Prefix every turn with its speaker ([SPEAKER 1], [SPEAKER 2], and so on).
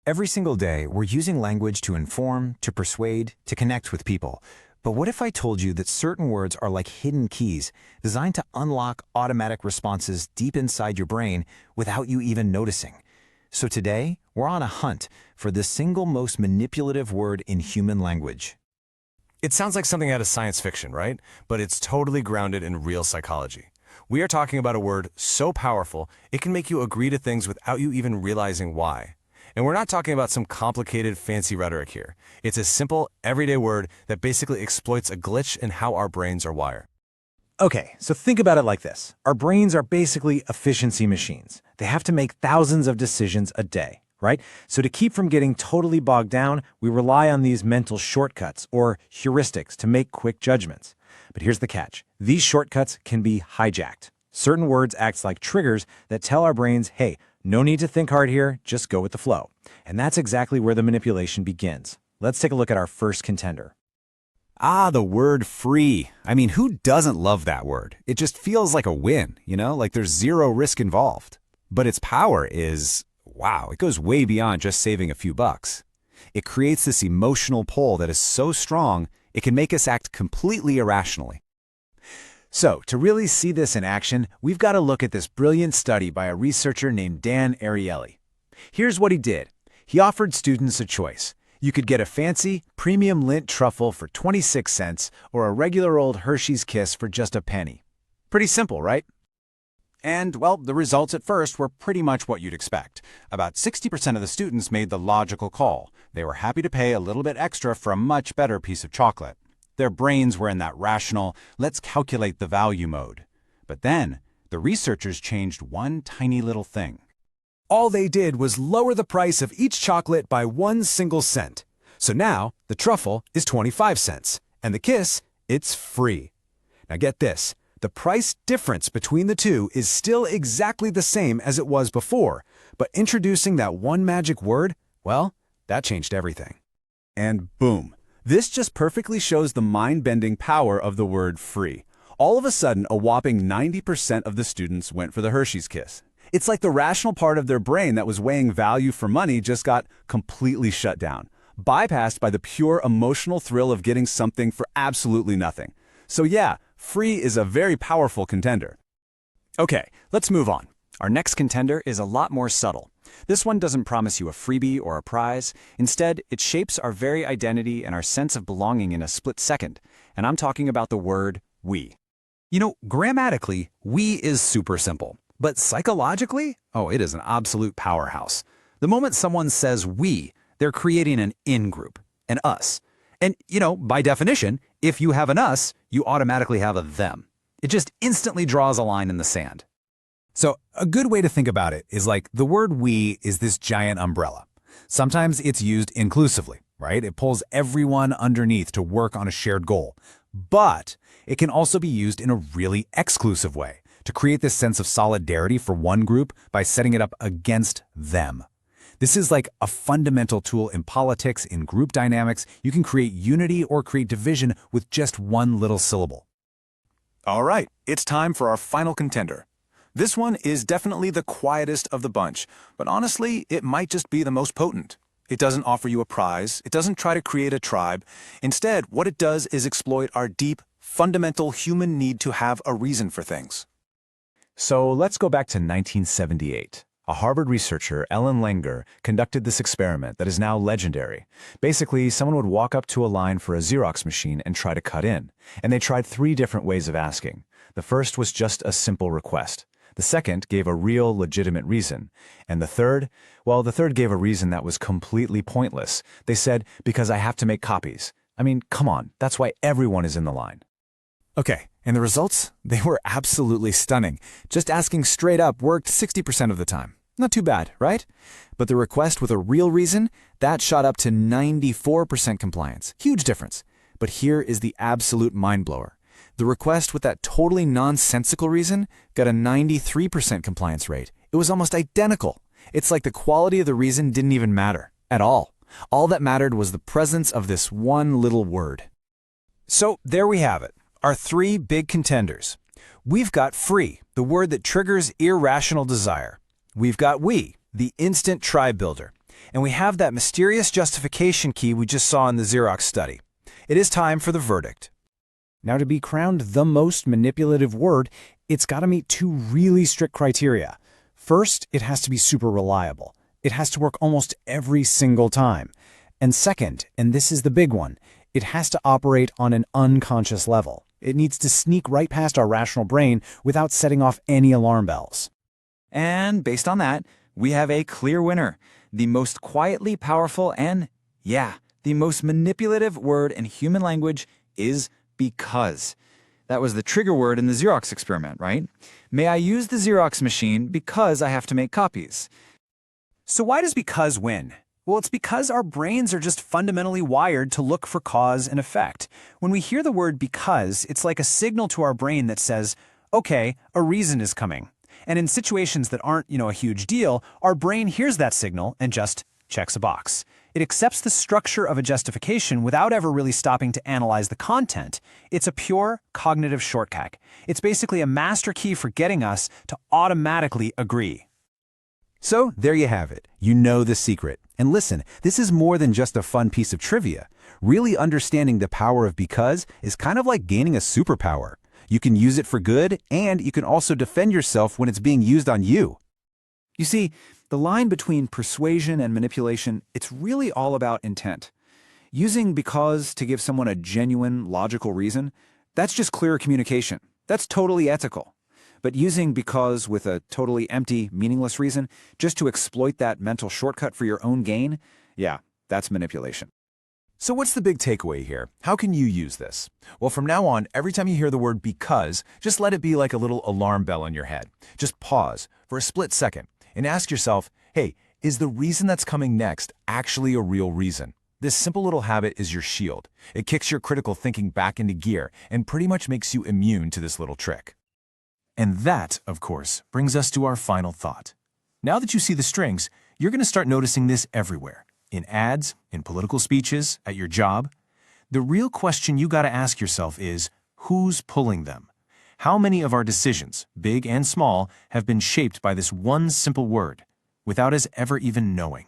[SPEAKER 1] Every single day, we're using language to inform, to persuade, to connect with people. But what if I told you that certain words are like hidden keys, designed to unlock automatic responses deep inside your brain without you even noticing? So today, we're on a hunt for the single most manipulative word in human language.
[SPEAKER 2] It sounds like something out of science fiction, right? But it's totally grounded in real psychology. We are talking about a word so powerful, it can make you agree to things without you even realizing why. And we're not talking about some complicated, fancy rhetoric here. It's a simple, everyday word that basically exploits a glitch in how our brains are wired.
[SPEAKER 3] Okay, so think about it like this. Our brains are basically efficiency machines. They have to make thousands of decisions a day, right? So to keep from getting totally bogged down, we rely on these mental shortcuts or heuristics to make quick judgments. But here's the catch. These shortcuts can be hijacked. Certain words act like triggers that tell our brains, hey, no need to think hard here, just go with the flow. And that's exactly where the manipulation begins. Let's take a look at our first contender.
[SPEAKER 4] The word free. I mean, who doesn't love that word? It just feels like a win, like there's zero risk involved. But its power is, wow, it goes way beyond just saving a few bucks. It creates this emotional pull that is so strong, it can make us act completely irrationally.
[SPEAKER 3] So, to really see this in action, we've got to look at this brilliant study by a researcher named Dan Ariely. Here's what he did. He offered students a choice. You could get a fancy, premium Lindt truffle for 26 cents or a regular old Hershey's Kiss for just a penny. Pretty simple, right?
[SPEAKER 5] And, well, the results at first were pretty much what you'd expect. About 60% of the students made the logical call. They were happy to pay a little bit extra for a much better piece of chocolate. Their brains were in that rational, let's calculate the value mode. But then, the researchers changed one tiny little thing.
[SPEAKER 2] All they did was lower the price of each chocolate by 1 single cent. So now, the truffle is 25 cents, and the kiss, it's free. Now get this, the price difference between the two is still exactly the same as it was before, but introducing that one magic word, well, that changed everything.
[SPEAKER 4] And boom. This just perfectly shows the mind-bending power of the word free. All of a sudden, a whopping 90% of the students went for the Hershey's Kiss. It's like the rational part of their brain that was weighing value for money just got completely shut down, bypassed by the pure emotional thrill of getting something for absolutely nothing. So yeah, free is a very powerful contender.
[SPEAKER 1] Okay, let's move on. Our next contender is a lot more subtle. This one doesn't promise you a freebie or a prize. Instead, it shapes our very identity and our sense of belonging in a split second. And I'm talking about the word we.
[SPEAKER 4] Grammatically, we is super simple. But psychologically, it is an absolute powerhouse. The moment someone says we, they're creating an in-group, an us. And, by definition, if you have an us, you automatically have a them. It just instantly draws a line in the sand. So a good way to think about it is like the word we is this giant umbrella. Sometimes it's used inclusively, right? It pulls everyone underneath to work on a shared goal. But it can also be used in a really exclusive way to create this sense of solidarity for one group by setting it up against them. This is like a fundamental tool in politics, in group dynamics. You can create unity or create division with just one little syllable.
[SPEAKER 2] All right, it's time for our final contender. This one is definitely the quietest of the bunch, but honestly, it might just be the most potent. It doesn't offer you a prize. It doesn't try to create a tribe. Instead, what it does is exploit our deep, fundamental human need to have a reason for things.
[SPEAKER 3] So let's go back to 1978. A Harvard researcher, Ellen Langer, conducted this experiment that is now legendary. Basically, someone would walk up to a line for a Xerox machine and try to cut in. And they tried 3 different ways of asking. The first was just a simple request. The second gave a real, legitimate reason. And the third gave a reason that was completely pointless. They said, because I have to make copies. I mean, come on, that's why everyone is in the line.
[SPEAKER 2] Okay, and the results? They were absolutely stunning. Just asking straight up worked 60% of the time. Not too bad, right? But the request with a real reason, that shot up to 94% compliance. Huge difference. But here is the absolute mind blower. The request with that totally nonsensical reason got a 93% compliance rate. It was almost identical. It's like the quality of the reason didn't even matter at all. All that mattered was the presence of this one little word. So there we have it, our 3 big contenders. We've got free, the word that triggers irrational desire. We've got we, the instant tribe builder. And we have that mysterious justification key we just saw in the Xerox study. It is time for the verdict.
[SPEAKER 3] Now, to be crowned the most manipulative word, it's got to meet two really strict criteria. First, it has to be super reliable. It has to work almost every single time. And second, and this is the big one, it has to operate on an unconscious level. It needs to sneak right past our rational brain without setting off any alarm bells.
[SPEAKER 2] And based on that, we have a clear winner. The most quietly powerful and, the most manipulative word in human language is because. That was the trigger word in the Xerox experiment, right? May I use the Xerox machine because I have to make copies?
[SPEAKER 3] So why does because win? Well, it's because our brains are just fundamentally wired to look for cause and effect. When we hear the word because, it's like a signal to our brain that says, okay, a reason is coming. And in situations that aren't, a huge deal, our brain hears that signal and just checks a box. It accepts the structure of a justification without ever really stopping to analyze the content. It's a pure cognitive shortcut. It's basically a master key for getting us to automatically agree.
[SPEAKER 5] So there you have it. You know the secret. And listen, this is more than just a fun piece of trivia. Really understanding the power of because is kind of like gaining a superpower. You can use it for good, and you can also defend yourself when it's being used on you.
[SPEAKER 2] You see, the line between persuasion and manipulation, it's really all about intent. Using because to give someone a genuine, logical reason, that's just clear communication. That's totally ethical. But using because with a totally empty, meaningless reason, just to exploit that mental shortcut for your own gain, that's manipulation.
[SPEAKER 5] So what's the big takeaway here? How can you use this? Well, from now on, every time you hear the word because, just let it be like a little alarm bell in your head. Just pause for a split second and ask yourself, hey, is the reason that's coming next actually a real reason? This simple little habit is your shield. It kicks your critical thinking back into gear and pretty much makes you immune to this little trick. And that, of course, brings us to our final thought. Now that you see the strings, you're going to start noticing this everywhere. In ads, in political speeches, at your job. The real question you got to ask yourself is, who's pulling them? How many of our decisions, big and small, have been shaped by this one simple word, without us ever even knowing?